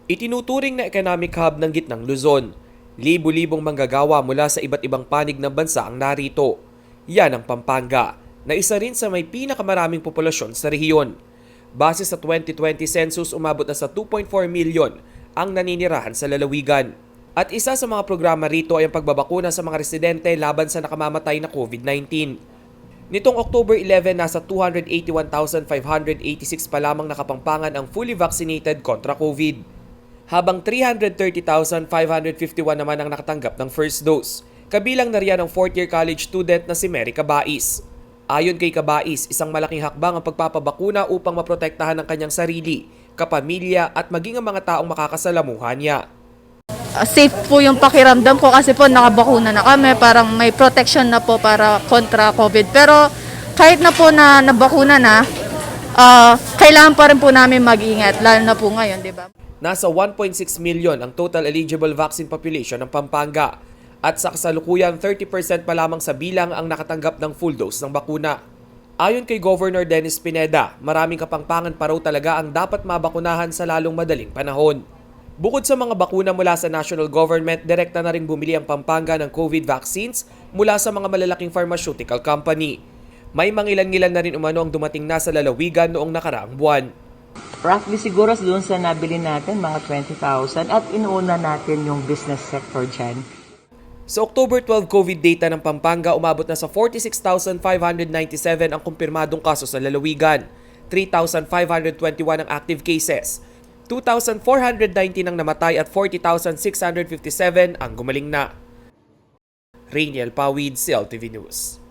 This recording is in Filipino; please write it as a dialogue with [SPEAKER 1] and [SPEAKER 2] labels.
[SPEAKER 1] Itinuturing na economic hub ng Gitnang Luzon. Libu-libong manggagawa mula sa iba't ibang panig ng bansa ang narito. Yan ang Pampanga, na isa rin sa may pinakamaraming populasyon sa rehiyon. Base sa 2020 census, umabot na sa 2.4 milyon ang naninirahan sa lalawigan. At isa sa mga programa rito ay ang pagbabakuna sa mga residente laban sa nakamamatay na COVID-19. Nitong October 11, nasa 281,586 pa lamang nakapampangan ang fully vaccinated kontra COVID. Habang 330,551 naman ang nakatanggap ng first dose. Kabilang na riyan ang 4th-year college student na si Mary Cabais. Ayon kay Cabais, isang malaking hakbang ang pagpapabakuna upang maprotektahan ang kanyang sarili, kapamilya at maging ang mga taong makakasalamuhan niya.
[SPEAKER 2] Safe po yung pakiramdam ko kasi po nakabakuna na kami, parang may protection na po para kontra COVID. Pero kahit na po na nabakuna na, kailangan pa rin po namin mag-ingat, lalo na po ngayon, di ba?
[SPEAKER 1] Nasa 1.6 million ang total eligible vaccine population ng Pampanga at sa kasalukuyan 30% pa lamang sa bilang ang nakatanggap ng full dose ng bakuna. Ayon kay Governor Dennis Pineda, maraming kapampangan pa raw talaga ang dapat mabakunahan sa lalong madaling panahon. Bukod sa mga bakuna mula sa national government, direkta na rin bumili ang Pampanga ng COVID vaccines mula sa mga malalaking pharmaceutical company. May mangilan-ngilan na rin umano ang dumating na sa lalawigan noong nakaraang buwan.
[SPEAKER 3] Roughly siguro doon sa nabili natin, mga 20,000 at inuuna natin yung business sector dyan.
[SPEAKER 1] Sa October 12 COVID data ng Pampanga, umabot na sa 46,597 ang kumpirmadong kaso sa lalawigan, 3,521 ang active cases, 2,419 ang namatay at 40,657 ang gumaling na. Rainiel Pawid, CLTV News.